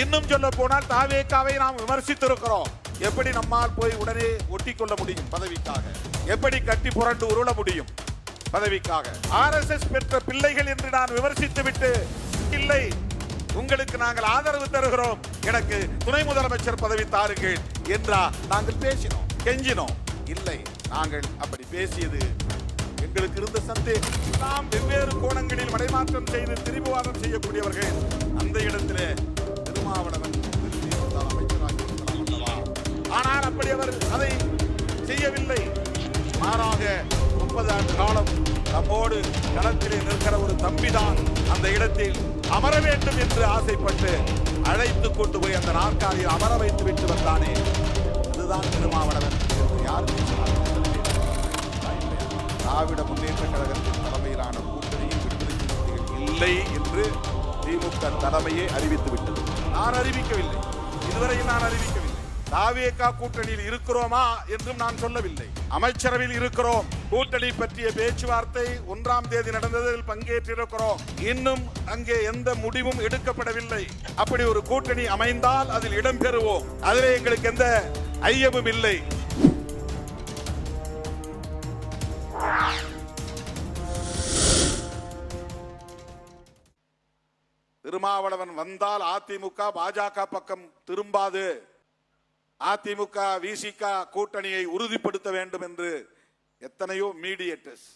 இன்னும் சொல்ல போனால் தாவேக்காவை நாம் விமர்சித்திருக்கிறோம். எப்படி நம்மால் போய் உடனே ஒட்டி கொள்ள முடியும் பதவிக்காக? எப்படி கட்டி புரண்டு உருள முடியும் பதவிக்காக? RSS பெற்ற பிள்ளைகள் என்று நான் விமர்சித்து விட்டு, இல்லை உங்களுக்கு நாங்கள் ஆதரவு தருகிறோம், எனக்கு துணை முதலமைச்சர் பதவி தாருங்கள் என்றா நாங்கள் பேசினோம், கெஞ்சினோம்? இல்லை, நாங்கள் அப்படி பேசியது எங்களுக்கு இருந்த சந்தேகம். நாம் வெவ்வேறு கோணங்களில் மடைமாற்றம் செய்து திரிபுவாதம் செய்யக்கூடியவர்கள். அந்த இடத்திலே திருமாவளவன் ஆனால் அப்படி அவர் அதை செய்யவில்லை. மாறாக 30 ஆண்டு காலம் நம்மோடு களத்திலே நிற்கிற ஒரு தம்பிதான் அந்த இடத்தில் அமர வேண்டும் என்று ஆசைப்பட்டு அழைத்து கொண்டு போய் அந்த நாற்காலியில் அமர வைத்து விட்டு வந்தானே, அதுதான் திருமாவளவன். யார் திராவிட முன்னேற்ற கழகத்தின் தலைமையிலான கூட்டணியில் விடுதலை சிறுத்தைகள் இல்லை என்று திமுக தலைமையை அறிவித்து விட்டது. நான் அறிவிக்கவில்லை, இதுவரையில் நான் அறிவிக்கவில்லை. தாவேகா கூட்டணியில் இருக்கிறோமா என்றும் நான் சொல்லவில்லை. அமைச்சரவையில் இருக்கிறோம். கூட்டணி பற்றிய பேச்சுவார்த்தை 1ஆம் தேதி நடந்ததில் பங்கேற்றிருக்கிறோம். இன்னும் அங்கே எந்த முடிவும் எடுக்கப்படவில்லை. அப்படி ஒரு கூட்டணி அமைந்தால் அதில் இடம்பெறுவோம். அதில் எங்களுக்கு எந்த ஐயமும் இல்லை. திருமாவளவன் வந்தால் அதிமுக பாஜக பக்கம் திரும்பாது, அதிமுக விசிக கூட்டணியை உறுதிப்படுத்த வேண்டும் என்று எத்தனையோ மீடியேட்டர்ஸ்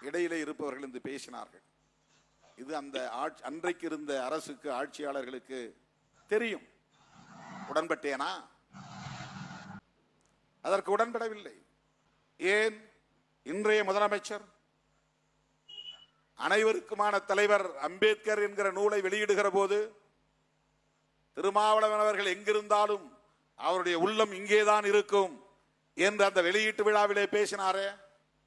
இடையிலே இருப்பவர்கள் என்று பேசினார்கள். இது அந்த அன்றைக்கு இருந்த அரசுக்கு, ஆட்சியாளர்களுக்கு தெரியும். உடன்பட்டேனா? அதற்கு உடன்படவில்லை. ஏன்? இன்றைய முதலமைச்சர் அனைவருக்குமான தலைவர் அம்பேத்கர் என்கிற நூலை வெளியிடுகிற போது திருமாவளவன் அவர்கள் எங்கிருந்தாலும் அவருடைய உள்ளம் இங்கேதான் இருக்கும் என்று அந்த வெளியீட்டு விழாவிலே பேசினாரே.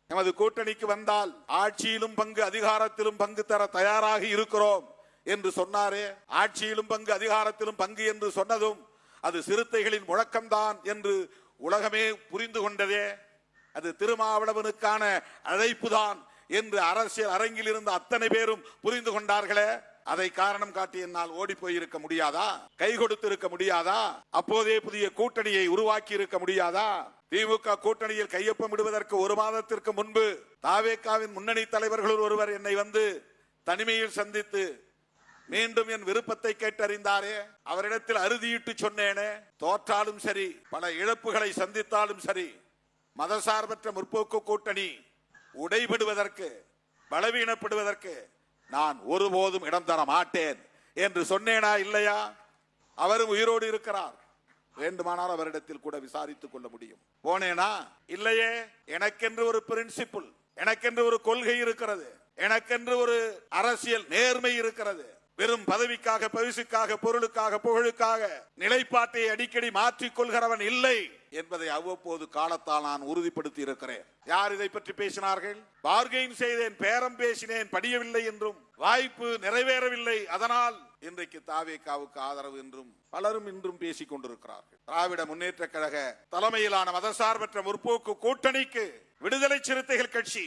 நமது கூட்டணிக்கு வந்தால் ஆட்சியிலும் பங்கு அதிகாரத்திலும் பங்கு தர தயாராக இருக்கிறோம் என்று சொன்னாரே. ஆட்சியிலும் பங்கு அதிகாரத்திலும் பங்கு என்று சொன்னதும் அது சிறுத்தைகளின் முழக்கம்தான் என்று உலகமே புரிந்து கொண்டதே. அது திருமாவளவனுக்கான அழைப்புதான் என்று அரசியல் அரங்கில் இருந்த அத்தனை பேரும் புரிந்து கொண்டார்களே. அதை காரணம் காட்டி என்னால் ஓடி போயிருக்க முடியாதா? கை கொடுத்து இருக்க முடியாதா? அப்போதே புதிய கூட்டணியை உருவாக்கி இருக்க முடியாதா? திமுக கூட்டணியில் கையொப்பமிடுவதற்கு 1 மாதத்திற்கு முன்பு தாவேகாவின் முன்னணி தலைவர்கள் ஒருவர் என்னை வந்து தனிமையில் சந்தித்து மீண்டும் என் விருப்பத்தை கேட்டறிந்தாரே. அவரிடத்தில் அறுதியிட்டு சொன்னேனே, தோற்றாலும் சரி, பல இழப்புகளை சந்தித்தாலும் சரி, மதசார்பற்ற முற்போக்கு கூட்டணி உடைபடுவதற்கு, பலவீனப்படுவதற்கு நான் ஒருபோதும் இடம் தர மாட்டேன் என்று சொன்னேனா இல்லையா? அவரும் உயிரோடு இருக்கிறார். வேண்டுமானால் அவரிடத்தில் கூட விசாரித்துக் கொள்ள முடியும். போனேனா? இல்லையே. எனக்கென்று ஒரு பிரின்சிபிள், எனக்கென்று ஒரு கொள்கை இருக்கிறது, எனக்கென்று ஒரு அரசியல் நேர்மை இருக்கிறது. வெறும் பதவிக்காக, பரிசுக்காக, பொருளுக்காக, புகழுக்காக நிலைப்பாட்டை அடிக்கடி மாற்றிக் கொள்கிறவன் இல்லை என்பதை அவ்வப்போது காலத்தால் நான் உறுதிப்படுத்தி இருக்கிறேன். யார் இதை பற்றி பேசினார்கள்? பார்கெயின் செய்தேன், பேரம் பேசினேன், படியவில்லை என்றும், வாய்ப்பு நிறைவேறவில்லை, அதனால் இன்றைக்கு தாவேகாவுக்கு ஆதரவு என்றும் பலரும் இன்றும் பேசிக் கொண்டிருக்கிறார்கள். திராவிட முன்னேற்ற கழக தலைமையிலான மதசார்பற்ற முற்போக்கு கூட்டணிக்கு விடுதலை சிறுத்தைகள் கட்சி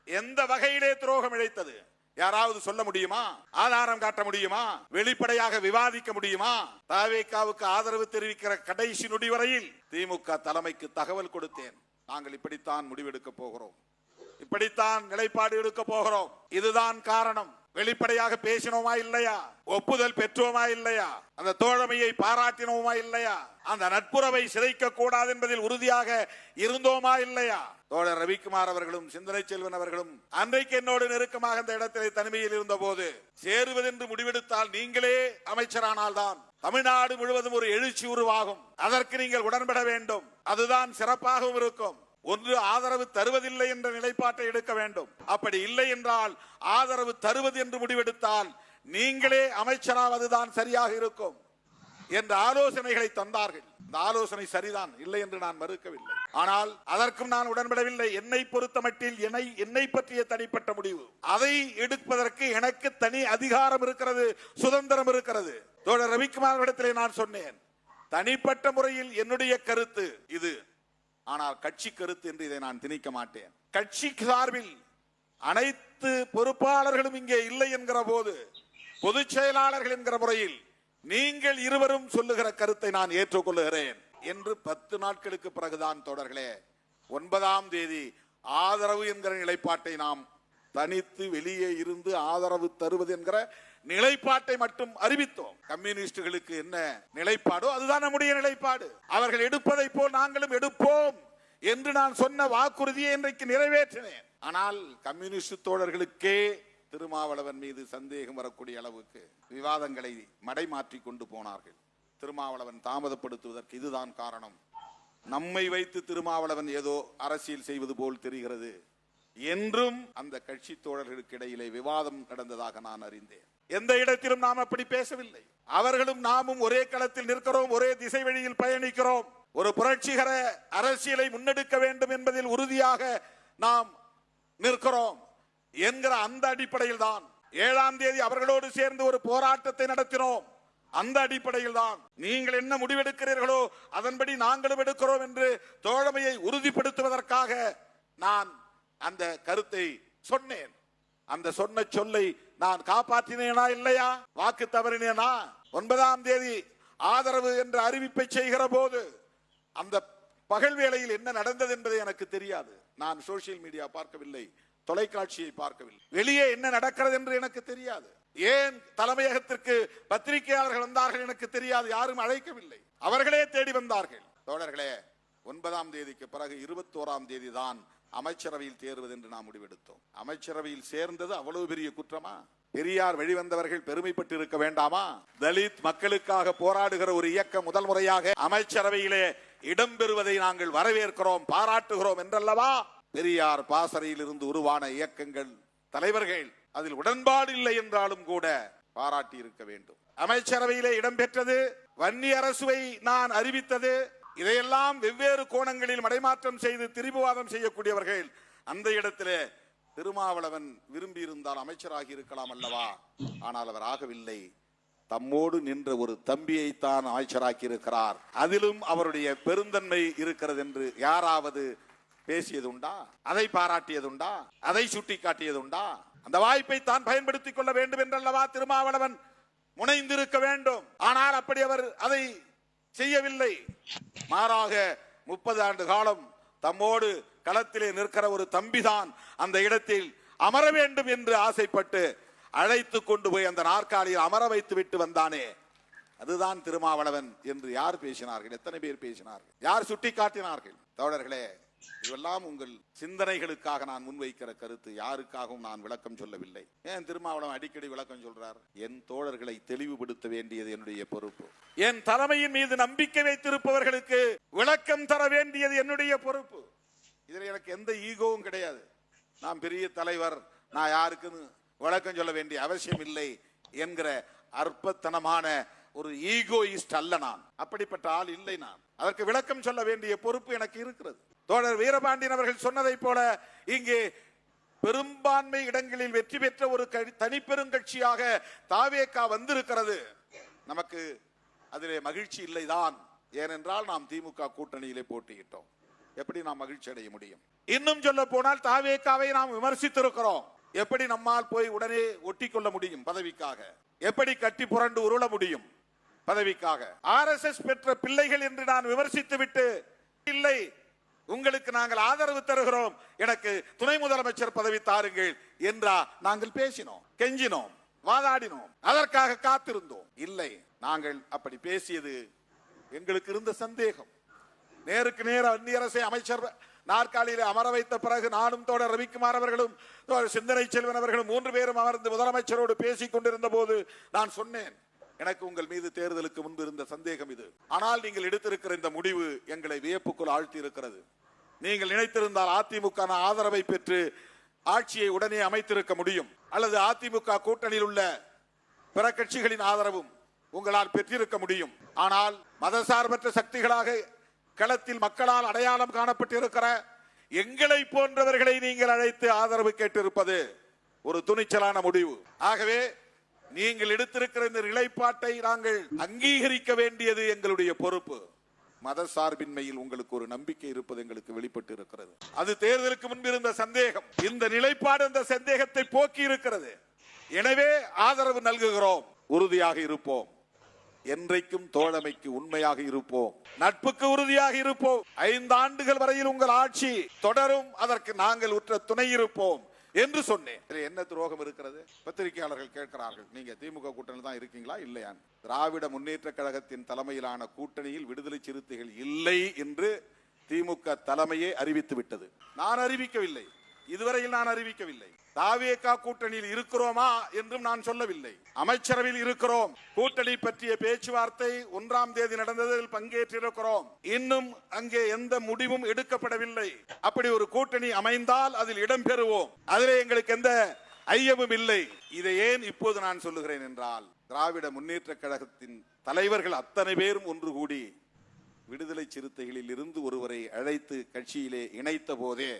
எந்த வகையிலே துரோகம் இழைத்தது? யாராவது சொல்ல முடியுமா? ஆதாரம் காட்ட முடியுமா? வெளிப்படையாக விவாதிக்க முடியுமா? தாவேகாவுக்கு ஆதரவு தெரிவிக்கிற கடைசி நொடி வரையில் திமுக தலைமைக்கு தகவல் கொடுத்தேன். நாங்கள் இப்படித்தான் முடிவெடுக்க போகிறோம், இப்படித்தான் நிலைப்பாடு எடுக்க போகிறோம், இதுதான் காரணம். வெளிப்படையாக பேசினோமா இல்லையா? ஒப்புதல் பெற்றோமா இல்லையா? அந்த தோழமையை பாராட்டினோமா இல்லையா? அந்த நட்புறவை சிதைக்க கூடாது என்பதில் உறுதியாக இருந்தோமா இல்லையா? தோழர் ரவிக்குமார் அவர்களும் சிந்தனை செல்வன் அவர்களும் அன்றைக்கு என்னோடு நெருக்கமாக இந்த இடத்திலே தனிமையில் இருந்த போது, சேருவதென்று முடிவெடுத்தால் நீங்களே அமைச்சரானால் தான் தமிழ்நாடு முழுவதும் ஒரு எழுச்சி உருவாகும், அதற்கு நீங்கள் உடன்பட வேண்டும், அதுதான் சிறப்பாகவும் இருக்கும். ஒன்று ஆதரவு தருவதில்லை என்ற நிலைப்பாட்டை எடுக்க வேண்டும். அப்படி இல்லை என்றால் ஆதரவு தருவது என்று முடிவெடுத்தால் நீங்களே அமைச்சராவதுதான் சரியாக இருக்கும் என்ற ஆலோசனைகளை தந்தார்கள். இந்த ஆலோசனை சரிதான், இல்லை என்று நான் மறுக்கவில்லை. ஆனால் அதற்கும் நான் உடன்படவில்லை. என்னை பொறுத்த மட்டில் என்னை பற்றிய தனிப்பட்ட முடிவு, அதை எடுப்பதற்கு எனக்கு தனி அதிகாரம் இருக்கிறது, சுதந்திரம் இருக்கிறது. தோழர் ரவிக்குமார் இடத்திலே நான் சொன்னேன், தனிப்பட்ட முறையில் என்னுடைய கருத்து இது, ஆனால் கட்சி கருத்து என்று இதை நான் திணிக்க மாட்டேன். கட்சி சார்பில் அனைத்து பொறுப்பாளர்களும் இங்கே இல்லை என்கிற போது, பொதுச் செயலாளர்கள் என்கிற முறையில் நீங்கள் இருவரும் சொல்லுகிற கருத்தை நான் ஏற்றுக்கொள்ளுகிறேன் என்று 10 நாட்களுக்கு பிறகுதான் தோழர்களே 9ஆம் தேதி ஆதரவு என்கிற நிலைப்பாட்டை நாம் தனித்து வெளியே இருந்து ஆதரவு தருவது என்கிற நிலைப்பாட்டை மட்டும் அறிவித்தோம். கம்யூனிஸ்டுகளுக்கு என்ன நிலைப்பாடோ அதுதான் நம்முடைய நிலைப்பாடு. அவர்கள் எடுப்பதை போல் நாங்களும் எடுப்போம் என்று நான் சொன்ன வாக்குறுதியை இன்றைக்கு நிறைவேற்றினேன். ஆனால் கம்யூனிஸ்ட் தோழர்களுக்கே திருமாவளவன் மீது சந்தேகம் வரக்கூடிய அளவுக்கு விவாதங்களை மடைமாற்றி கொண்டு போனார்கள். திருமாவளவன் தாமதப்படுத்துவதற்கு இதுதான் காரணம். நம்மை வைத்து திருமாவளவன் ஏதோ அரசியல் செய்வது போல் தெரிகிறது என்றும் அந்த கட்சி தோழர்களுக்கு இடையிலே விவாதம் நடந்ததாக நான் அறிந்தேன். எந்த இடத்திலும் நாம் அப்படி பேசவில்லை. அவர்களும் நாமும் ஒரே களத்தில் நிற்கிறோம், ஒரே திசை வழியில் பயணிக்கிறோம். ஒரு புரட்சிகர அரசியலை முன்னெடுக்க வேண்டும் என்பதில் உறுதியாக நாம் நிற்கிறோம் என்கிற அந்த அடிப்படையில் தான் 7ஆம் தேதி அவர்களோடு சேர்ந்து ஒரு போராட்டத்தை நடத்தினோம். அந்த அடிப்படையில் தான் நீங்கள் என்ன முடிவெடுக்கிறீர்களோ அதன்படி நாங்களும் எடுக்கிறோம் என்று தோழமையை உறுதிப்படுத்துவதற்காக நான் அந்த கருத்தை சொன்னேன். அந்த சொன்ன சொல்லை நான் காப்பாற்றினேனா இல்லையா? வாக்கு தவறினேனா? 9ஆம் தேதி ஆதரவு என்ற அறிவிப்பை செய்கிற போது அந்த பகல் வேளையில் என்ன நடந்தது என்பது எனக்கு தெரியாது. நான் சோசியல் மீடியா பார்க்கவில்லை, தொலைக்காட்சியை பார்க்கவில்லை. வெளியே என்ன நடக்கிறது என்று எனக்கு தெரியாது. ஏன் தலைமையகத்திற்கு பத்திரிகையாளர்கள் வந்தார்கள் எனக்கு தெரியாது. யாரும் அழைக்கவில்லை, அவர்களே தேடி வந்தார்கள். தோழர்களே, 9ஆம் தேதிக்கு பிறகு 21ஆம் தேதி தான் அமைச்சரவையில் தேர்வது என்று நாம் முடிவெடுத்தோம். அமைச்சரவையில் சேர்ந்தது அவ்வளவு பெரிய குற்றமா? பெரியார் வெளிவந்தவர்கள் பெருமைப்பட்டு இருக்க வேண்டாமா? தலித் மக்களுக்காக போராடுகிற ஒரு இயக்கம் முதல் முறையாக அமைச்சரவையிலே இடம்பெறுவதை நாங்கள் வரவேற்கிறோம், பாராட்டுகிறோம் என்றல்லவா பெரியார் பாசறையில் இருந்து உருவான இயக்கங்கள் தலைவர்கள் அதில் உடன்பாடு இல்லை என்றாலும் கூட பாராட்டி இருக்க வேண்டும். அமைச்சரவையிலே இடம்பெற்றது, வன்னி அரசுவை நான் அறிவித்தது, இதையெல்லாம் வெவ்வேறு கோணங்களில் மடைமாற்றம் செய்து திரிபுவாதம் செய்யக்கூடியவர்கள். அந்த இடத்திலே திருமாவளவன் விரும்பி இருந்தால் அமைச்சராகி இருக்கலாம் அல்லவா? ஆனால் அவர் ஆகவில்லை. தம்மோடு நின்ற ஒரு தம்பியைத்தான் அமைச்சராக்கி இருக்கிறார். அதிலும் அவருடைய பெருந்தன்மை இருக்கிறது என்று யாராவது பேசியதுண்டா? அதை பாராட்டியதுண்டா? அதை சுட்டி காட்டியதுண்டா? அந்த வாய்ப்பை தான் பயன்படுத்திக் கொள்ள வேண்டும் என்றல்லவா திருமாவளவன் முனைந்திருக்க வேண்டும். ஆனால் அப்படி அவர் அதை செய்யவில்லை. மாறாக 30 ஆண்டு காலம் தம்மோடு களத்திலே நிற்கிற ஒரு தம்பிதான் அந்த இடத்தில் அமர வேண்டும் என்று ஆசைப்பட்டு அழைத்து கொண்டு போய் அந்த நாற்காலியில் அமர வைத்து விட்டு வந்தானே, அதுதான் திருமாவளவன் என்று யார் பேசினார்கள்? எத்தனை பேர் பேசினார்கள்? யார் சுட்டி காட்டினார்கள்? தோழர்களே, இதெல்லாம் உங்கள் சிந்தனைகளுக்காக நான் முன்வைக்கிற கருத்து. யாருக்காகவும் நான் விளக்கம் சொல்லவில்லை. ஏன் திருமாவளவன் அடிக்கடி விளக்கம் சொல்றார்? என் தோழர்களை தெளிவுபடுத்த வேண்டியது என்னுடைய பொறுப்பு. என் தலைமையின் மீது நம்பிக்கை வைத்திருப்பவர்களுக்கு விளக்கம் தர வேண்டியது என்னுடைய பொறுப்பு. இதில் எனக்கு எந்த ஈகோவும் கிடையாது. நான் பெரிய தலைவர், நான் யாருக்குன்னு விளக்கம் சொல்ல வேண்டிய அவசியம் இல்லை என்கிற அற்பத்தனமான ஒரு ஈகோயிஸ்ட் அல்ல நான். அப்படிப்பட்ட ஆள் இல்லை நான். அதற்கு விளக்கம் சொல்ல வேண்டிய பொறுப்பு எனக்கு இருக்கிறது. தோழர் வீரபாண்டியன் அவர்கள் சொன்னதை போல இங்கே பெரும்பான்மை இடங்களில் வெற்றி பெற்ற ஒரு தனிப்பெருங்கட்சியாக தாவேகா வந்திருக்கிறது. நமக்கு அதிலே மகிழ்ச்சி இல்லைதான். ஏனென்றால் நாம் திமுக கூட்டணியிலே போட்டியிட்டோம். எப்படி நாம் மகிழ்ச்சி அடைய முடியும்? இன்னும் சொல்ல போனால் தாவேகாவை நாம் விமர்சித்திருக்கிறோம். எப்படி நம்மால் போய் உடனே ஒட்டி கொள்ள முடியும் பதவிக்காக? எப்படி கட்டி புரண்டு உருள முடியும் பதவிக்காக? RSS பெற்ற பிள்ளைகள் என்று நான் விமர்சித்து விட்டு இல்லை, உங்களுக்கு நாங்கள் ஆதரவு தருகிறோம், எனக்கு துணை முதலமைச்சர் பதவி தாருங்கள் என்றா நாங்கள் பேசினோம், கெஞ்சினோம், வாதாடினோம், அதற்காக காத்திருந்தோம்? இல்லை, நாங்கள் அப்படி பேசியது எங்களுக்கு இருந்த சந்தேகம். நேருக்கு நேர அந்நிய அரசை அமைச்சர் நாற்காலியில் அமர வைத்த பிறகு நானும் தோழர் ரவிக்குமார் அவர்களும் சிந்தனை செல்வன் அவர்களும் 3 பேரும் அமர்ந்து முதலமைச்சரோடு பேசிக் கொண்டிருந்த போது நான் சொன்னேன், எனக்கு உங்கள் மீது தேர்தலுக்கு முன்பு இருந்த சந்தேகம் இது. ஆனால் நீங்கள் எடுத்திருக்கிற இந்த முடிவு எங்களை வியப்புக்குள் ஆழ்த்தி இருக்கிறது. நீங்கள் நினைத்திருந்தால் அதிமுக ஆதரவை பெற்று ஆட்சியை உடனே அமைத்திருக்க முடியும், அல்லது அதிமுக கூட்டணியில் உள்ள பிற கட்சிகளின் ஆதரவும் உங்களால் பெற்றிருக்க முடியும். ஆனால் மதசார்பற்ற சக்திகளாக களத்தில் மக்களால் அடையாளம் காணப்பட்டிருக்கிற எங்களை போன்றவர்களை நீங்கள் அழைத்து ஆதரவு கேட்டிருப்பது ஒரு துணிச்சலான முடிவு. ஆகவே நீங்கள் எடுத்திருக்கிற இந்த நிலைப்பாட்டை நாங்கள் அங்கீகரிக்க வேண்டியது எங்களுடைய பொறுப்பு. மத சார்பின்மையில் உங்களுக்கு ஒரு நம்பிக்கை இருப்பது எங்களுக்கு வெளிப்பட்டு இருக்கிறது. அது தேர்தலுக்கு முன்பு இருந்த சந்தேகம். இந்த நிலைப்பாடு அந்த சந்தேகத்தை போக்கி இருக்கிறது. எனவே ஆதரவு நல்குகிறோம், உறுதியாக இருப்போம். என்றைக்கும் தோழமைக்கு உண்மையாக இருப்போம், நட்புக்கு உறுதியாக இருப்போம். 5 ஆண்டுகள் வரையில் உங்கள் ஆட்சி தொடரும், அதற்கு நாங்கள் உற்ற துணை இருப்போம் என்று சொன்னேன். என்ன துரோகம் இருக்கிறது? பத்திரிகையாளர்கள் கேட்கிறார்கள், நீங்க திமுக கூட்டணியில் தான் இருக்கீங்களா இல்லையா? திராவிட முன்னேற்ற கழகத்தின் தலைமையிலான கூட்டணியில் விடுதலை சிறுத்தைகள் இல்லை என்று திமுக தலைமையே அறிவித்து விட்டது. நான் அறிவிக்கவில்லை, இதுவரையில் நான் அறிவிக்கவில்லை. தாவேகா கூட்டணியில் இருக்கிறோமா என்றும் நான் சொல்லவில்லை. அமைச்சரவையில் இருக்கிறோம். கூட்டணி பற்றிய பேச்சுவார்த்தை 1ஆம் தேதி நடந்ததில் பங்கேற்றிருக்கிறோம். இன்னும் அங்கே எந்த முடிவும் எடுக்கப்படவில்லை. அப்படி ஒரு கூட்டணி அமைந்தால் அதில் இடம்பெறுவோம். அதிலே எங்களுக்கு எந்த ஐயமும் இல்லை. இதை ஏன் இப்போது நான் சொல்லுகிறேன் என்றால், திராவிட முன்னேற்ற கழகத்தின் தலைவர்கள் அத்தனை பேரும் ஒன்று கூடி விடுதலை சிறுத்தைகளில் இருந்து ஒருவரை அழைத்து கட்சியிலே இணைத்த போதே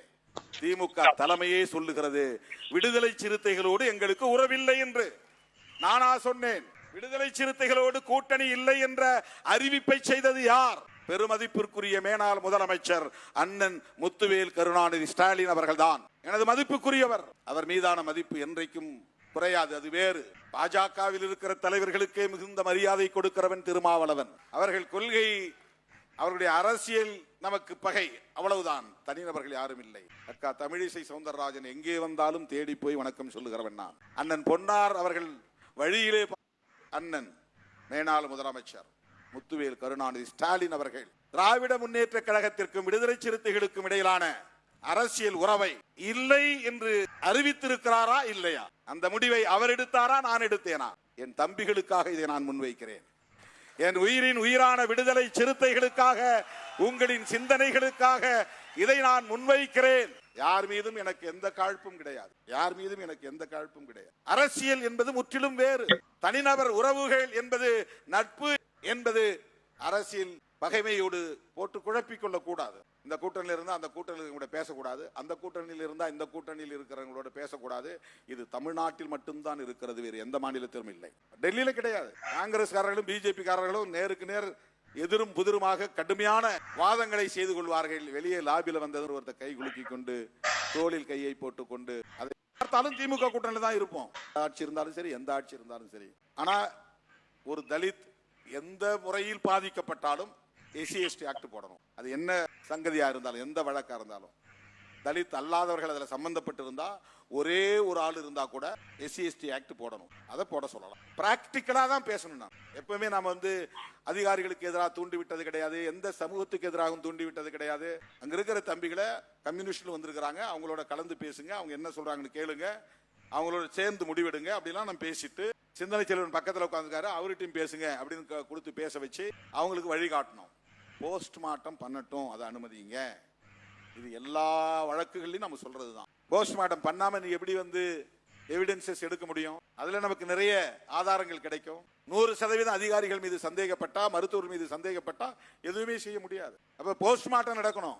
திமுக தலைமையே சொல்லுகிறது, விடுதலை சிறுத்தைகளோடு எங்களுக்கு உறவில்லை என்று. நானா சொன்னேன்? விடுதலை சிறுத்தைகளோடு கூட்டணி இல்லை என்ற அறிவிப்பை செய்தது யார்? பெருமதிப்பிற்குரிய மேனாள் முதலமைச்சர் அண்ணன் முத்துவேல் கருணாநிதி ஸ்டாலின் அவர்கள்தான். எனது மதிப்புக்குரியவர். அவர் மீதான மதிப்பு என்றைக்கும் குறையாது, அது வேறு. பாஜகவில் இருக்கிற தலைவர்களுக்கே மிகுந்த மரியாதை கொடுக்கிறவன் திருமாவளவன். அவர்கள் கொள்கை, அவருடைய அரசியல் நமக்கு பகை, அவ்வளவுதான். தனிநபர்கள் யாரும் இல்லை. அக்கா தமிழிசை சவுந்தரராஜன் எங்கே வந்தாலும் தேடி போய் வணக்கம் சொல்லுகிறவன் நான். அண்ணன் பொன்னார் அவர்கள் வழியிலே, அண்ணன் மேனாள் முதலமைச்சர் முத்துவேல் கருணாநிதி ஸ்டாலின் அவர்கள் திராவிட முன்னேற்ற கழகத்திற்கும் விடுதலை சிறுத்தைகளுக்கும் இடையிலான அரசியல் உறவை இல்லை என்று அறிவித்திருக்கிறாரா இல்லையா? அந்த முடிவை அவர் எடுத்தாரா நான் எடுத்தேனா? என் தம்பிகளுக்காக இதை நான் முன்வைக்கிறேன். என் உயிரின் உயிரான விடுதலை சிறுத்தைகளுக்காக, உங்களின் சிந்தனைகளுக்காக இதை நான் முன்வைக்கிறேன். யார் மீதும் எனக்கு எந்த காழ்ப்பும் கிடையாது. யார் மீதும் எனக்கு எந்த காழ்ப்பும் கிடையாது. அரசியல் என்பது முற்றிலும் வேறு. தனிநபர் உறவுகள் என்பது, நட்பு என்பது அரசியல் பகைமையோடு போட்டு குழப்பிக் கொள்ள கூடாது. இந்த கூட்டணியில் இருந்தா அந்த கூட்டணியில் பேசக்கூடாது, அந்த கூட்டணியில் இருந்தா இந்த கூட்டணியில் இருக்கிறவங்களோட பேசக்கூடாது. இது தமிழ்நாட்டில் மட்டும்தான் இருக்கிறது, வேறு எந்த மாநிலத்திலும் இல்லை. டெல்லியில கிடையாது. காங்கிரஸ்காரர்களும் பிஜேபி காரர்களும் நேருக்கு நேர் எதிரும் புதிருமாக கடுமையான வாதங்களை செய்து கொள்வார்கள். வெளியே லாபில வந்தவர் ஒருத்தர் கை குலுக்கி கொண்டு, தோளில் கையை போட்டுக் கொண்டு, அதை பார்த்தாலும் திமுக கூட்டணியில் தான் இருப்போம். ஆட்சி இருந்தாலும் சரி, எந்த ஆட்சி இருந்தாலும் சரி. ஆனா ஒரு தலித் எந்த முறையில் பாதிக்கப்பட்டாலும் SC/ST ஆக்ட் போடணும். அது என்ன சங்கதியா இருந்தாலும், எந்த வழக்கா இருந்தாலும். தலித் அல்லாதவர்கள் அதில் சம்பந்தப்பட்டிருந்தா, ஒரே ஒரு ஆள் இருந்தா கூட SC/ST ஆக்ட் போடணும். அதை போட சொல்லலாம். பிராக்டிக்கலா தான் பேசணும். நான் எப்பவுமே நாம அதிகாரிகளுக்கு எதிராக தூண்டி விட்டது கிடையாது, எந்த சமூகத்துக்கு எதிராகவும் தூண்டி விட்டது கிடையாது. அங்க இருக்கிற தம்பிகளை கம்யூனிஸ்ட்ல வந்திருக்கிறாங்க, அவங்களோட கலந்து பேசுங்க, அவங்க என்ன சொல்றாங்கன்னு கேளுங்க, அவங்களோட சேர்ந்து முடிவெடுங்க அப்படிலாம் நம்ம பேசிட்டு, சிந்தனை செல்வன் பக்கத்தில் உட்காந்துருக்காரு, அவர்கிட்டையும் பேசுங்க அப்படின்னு கொடுத்து பேச வச்சு அவங்களுக்கு வழிகாட்டணும். போஸ்ட்மார்ட்டம் பண்ணட்டும், அதை அனுமதிங்க. இது எல்லா வழக்குகளையும் நம்ம சொல்றதுதான். போஸ்ட்மார்ட்டம் பண்ணாம நீ எப்படி எவிடன்சஸ் எடுக்க முடியும்? அதுல நமக்கு நிறைய ஆதாரங்கள் கிடைக்கும். 100% அதிகாரிகள் மீது சந்தேகப்பட்டா, மருத்துவர் மீது சந்தேகப்பட்டா எதுவுமே செய்ய முடியாது. அப்ப போஸ்ட்மார்ட்டம் நடக்கணும்.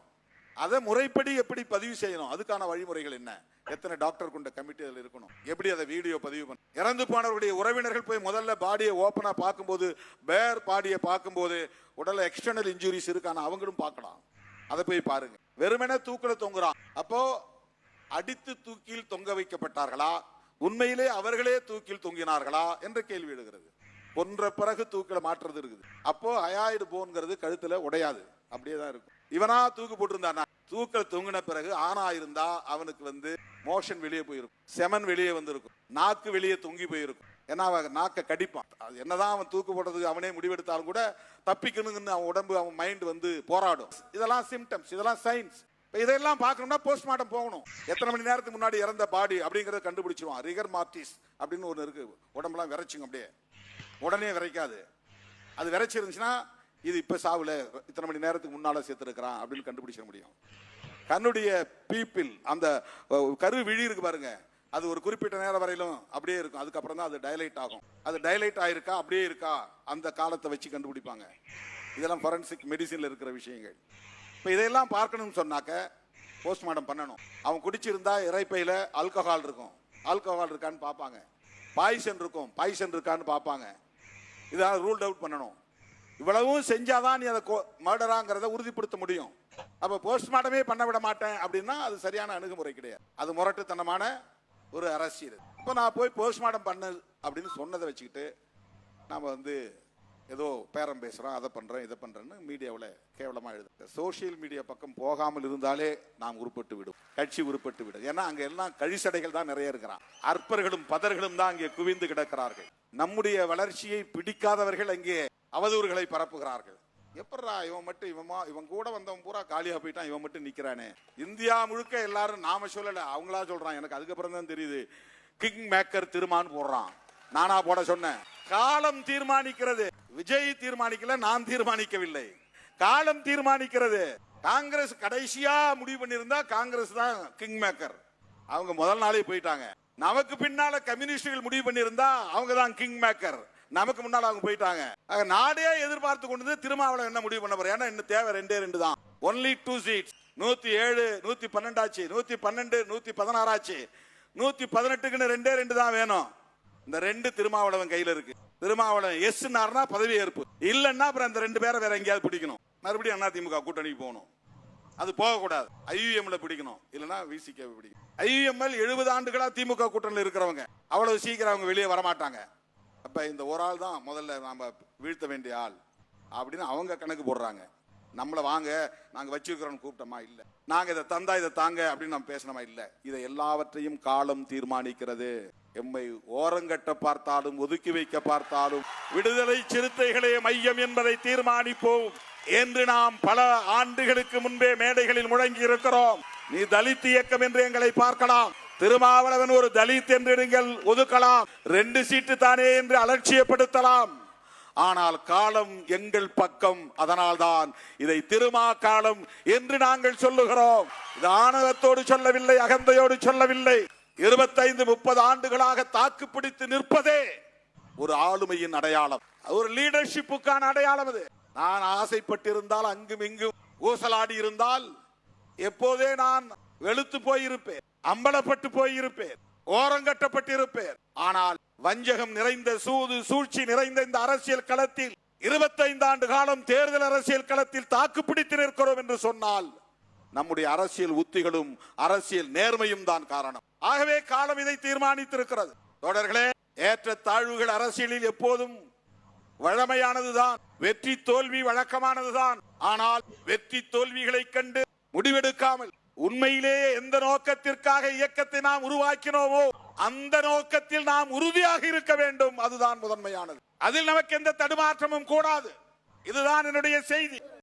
அதை முறைப்படி எப்படி பதிவு செய்யணும், அதுக்கான வழிமுறைகள் என்ன, எத்தனை டாக்டர் கொண்ட கமிட்டி அதில் இருக்கணும், எப்படி அதை வீடியோ பதிவு பண்ணணும். இறந்து போனவருடைய உறவினர்கள் போய் முதல்ல பாடியை ஓப்பனா பார்க்கும்போது, பேர் பாடியை பார்க்கும்போது உடல்ல எக்ஸ்டர்னல் இன்ஜுரிஸ் இருக்கான அவங்களும் பார்க்கலாம். அதை போய் பாருங்க. வெறுமனே தூக்கில தொங்குறான். அப்போ அடித்து தூக்கில் தொங்க வைக்கப்பட்டார்களா, உண்மையிலே அவர்களே தூக்கில் தொங்கினார்களா என்ற கேள்வி எழுகிறது. கொன்ற பிறகு தூக்கில மாற்றுறது இருக்குது. அப்போ அயாய்டு போன்கிறது கழுத்துல உடையாது, அப்படியே தான் இருக்கும். இவனா தூக்கு போட்டிருந்தானா, தூக்கல் தொங்கின பிறகு ஆனா இருந்தா அவனுக்கு மோஷன் வெளியே போயிருக்கும், செமன் வெளியே வந்திருக்கும், நாக்கு வெளியே தொங்கி போயிருக்கும். ஏன்னா அவன் நாக்க கடிப்பான். அது என்னதான் அவன் தூக்கு போடுறதுக்கு அவனே முடிவெடுத்தாலும் கூட தப்பிக்கணுங்கன்னு அவன் உடம்பு, அவன் மைண்ட் போராடும். இதெல்லாம் சிம்டம்ஸ், இதெல்லாம் சைன்ஸ். இதெல்லாம் பார்க்கணும்னா போஸ்ட்மார்ட்டம் போகணும். எத்தனை மணி நேரத்துக்கு முன்னாடி இறந்த பாடி அப்படிங்கறத கண்டுபிடிச்சிருவான். ரிகர் மார்டிஸ் அப்படின்னு ஒன்று இருக்கு. உடம்புலாம் விரைச்சுங்க, அப்படியே உடனே விரைக்காது. அது விரைச்சிருந்துச்சுன்னா இது இப்ப சாவுல இத்தனை மணி நேரத்துக்கு முன்னால சேர்த்திருக்கிறான் அப்படின்னு கண்டுபிடிச்சிட முடியும். கண்ணுடைய பீப்பிள், அந்த கரு விழி இருக்கு பாருங்க, அது ஒரு குறிப்பிட்ட நேரம் வரையிலும் அப்படியே இருக்கும். அதுக்கப்புறம் தான் அது டைலைட் ஆகும். அது டைலைட் ஆயிருக்கா, அப்படியே இருக்கா, அந்த காலத்தை வச்சு கண்டுபிடிப்பாங்க. இதெல்லாம் ஃபாரன்சிக் மெடிசின்ல இருக்கிற விஷயங்கள். இப்போ இதையெல்லாம் பார்க்கணும்னு சொன்னாக்க போஸ்ட்மார்ட்டம் பண்ணணும். அவன் குடிச்சிருந்தா இறைப்பையில ஆல்கஹால் இருக்கும், ஆல்கஹால் இருக்கான்னு பார்ப்பாங்க. பாய்சன் இருக்கும், பாய்சன் இருக்கான்னு பார்ப்பாங்க. இதெல்லாம் ரூல்ட் அவுட் பண்ணணும். இவ்வளவும் செஞ்சாதான் நீ அதை மர்டராங்கிறத உறுதிப்படுத்த முடியும். அப்ப போஸ்ட்மார்ட்டமே பண்ண விட மாட்டேன் அப்படின்னா அது சரியான அணுகுமுறை கிடையாது. அது முரட்டுத்தனமான ஒரு அரசியல். இப்போ நான் போய் போஸ்ட்மார்ட்டம் பண்ணு அப்படின்னு சொன்னதை வச்சுக்கிட்டு நாம ஏதோ பேரம் பேசுறோம், அதை பண்றேன் இதை பண்றேன்னு மீடியாவில் கேவலமா எழுது. சோசியல் மீடியா பக்கம் போகாமல் இருந்தாலே நாம் உருப்பட்டு விடும், கட்சி உருப்பட்டு விடும். ஏன்னா அங்க எல்லாம் கழிசடைகள் தான் நிறைய இருக்கிறான். அற்பர்களும் பதர்களும் தான் அங்கே குவிந்து கிடக்கிறார்கள். நம்முடைய வளர்ச்சியை பிடிக்காதவர்கள் அங்கே அவதூறுகளை பரப்புகிறார்கள். எப்படா இவன் மட்டும் இவன் கூட வந்தவன் பூரா காலியா போயிட்டான், இவன் மட்டும் நிக்கிறானே. இந்தியா முழுக்க எல்லாரும் நாம சொல்லல, அவங்களா சொல்றான். எனக்கு அதுக்கப்புறம் தான் தெரியுது, கிங் மேக்கர் திருமான்னு போடுறான். நானா போட சொன்னேன்? காலம் தீர்மானிக்கிறது. விஜய் தீர்மானிக்கல, நான் தீர்மானிக்கவில்லை, காலம் தீர்மானிக்கிறது. காங்கிரஸ் கடைசியா முடிவு பண்ணியிருந்தா காங்கிரஸ் தான் கிங் மேக்கர். அவங்க முதல் நாளே போயிட்டாங்க. நமக்கு பின்னால கம்யூனிஸ்டுகள் முடிவு பண்ணியிருந்தா அவங்க தான் கிங் மேக்கர். நமக்கு முன்னால அவங்க போயிட்டாங்க. நாடே எதிர்பார்த்து கொண்டு திருமாவளவன் என்ன முடிவு பண்ண போற? ஏன்னா இன்னும் தேவை 2 தான். Only 2 seeds. 107 112 ஆச்சு, 112 116 ஆச்சு, 118க்கு 2 தான் வேணும். இந்த 2 திருமாவளவன் கையில இருக்கு. திருமாவளவன் எஸ் பதவி ஏற்பு, இல்லன்னா அப்புறம் அந்த 2 பேரை வேற எங்கேயாவது பிடிக்கணும். மறுபடியும் அதிமுக கூட்டணிக்கு போகணும். அது போகக்கூடாது. ஐயுஎம்ல பிடிக்கணும், இல்லன்னா விசிக பிடிக்கணும். ஐயுஎம்எல் 70 ஆண்டுகளா திமுக கூட்டணியில் இருக்கிறவங்க, அவ்வளவு சீக்கிரம் அவங்க வெளியே வரமாட்டாங்க. அப்ப இந்த ஒரு ஆள் தான் முதல்ல நாம வீழ்த்த வேண்டிய ஆள் அப்படின்னு அவங்க கணக்கு போடுறாங்க. நம்மளை வாங்க நாங்க வச்சிருக்கிறோம் கூப்பிட்டோமா? இல்ல. நாங்க இதை தந்தா இதை தாங்க அப்படின்னு நம்ம பேசணுமா? இல்ல. இதை எல்லாவற்றையும் காலம் தீர்மானிக்கிறது. எம்மை ஓரங்கட்ட பார்த்தாலும் ஒதுக்கி வைக்க பார்த்தாலும் விடுதலை சிறுத்தைகளே மையம் என்பதை தீர்மானிப்போம் என்று நாம் பல ஆண்டுகளுக்கு முன்பே மேடைகளில் முழங்கி இருக்கிறோம். நீ தலித் இயக்கம் என்று எங்களை பார்க்கலாம், திருமாவளவன் ஒரு தலித் என்று நீங்கள் ஒதுக்கலாம், 2 சீட்டு தானே என்று அலட்சியப்படுத்தலாம். ஆனால் காலம் எங்கள் பக்கம். அதனால்தான் இதை திருமா காலம் என்று நாங்கள் சொல்லுகிறோம். இது ஆணவத்தோடு சொல்லவில்லை, அகந்தையோடு சொல்லவில்லை. 25-30 ஆண்டுகளாக தாக்கு பிடித்து நிற்பதே ஒரு ஆளுமையின் அடையாளம், ஒரு லீடர்ஷிப்புக்கான அடையாளம். அது நான் ஆசைப்பட்டிருந்தால், அங்கும் இங்கும் ஊசலாடி இருந்தால் எப்போதே நான் வெளுத்து போயிருப்பேன், அம்பலப்பட்டு போயிருப்பேன், ஓரங்கட்டப்பட்டிருப்பேன். ஆனால் வஞ்சகம் நிறைந்த, சூது சூழ்ச்சி நிறைந்த இந்த அரசியல் களத்தில் 25 ஆண்டு காலம் தேர்தல் அரசியல் களத்தில் தாக்கு பிடித்து நிற்கிறோம் என்று சொன்னால் நம்முடைய அரசியல் உத்திகளும் அரசியல் நேர்மையும் தான் காரணம். ஆகவே காலம் இதை தீர்மானித்திருக்கிறது. தொடர்களே, ஏற்ற தாழ்வுகள் அரசியலில் எப்போதும் வழமையானதுதான், வெற்றி தோல்வி வழக்கமானதுதான். ஆனால் வெற்றி தோல்விகளை கண்டு முடிவெடுக்காமல் உண்மையிலேயே எந்த நோக்கத்திற்காக இயக்கத்தை நாம் உருவாக்கினோமோ அந்த நோக்கத்தில் நாம் உறுதியாக இருக்க வேண்டும். அதுதான் முதன்மையானது. அதில் நமக்கு எந்த தடுமாற்றமும் கூடாது. இதுதான் என்னுடைய செய்தி.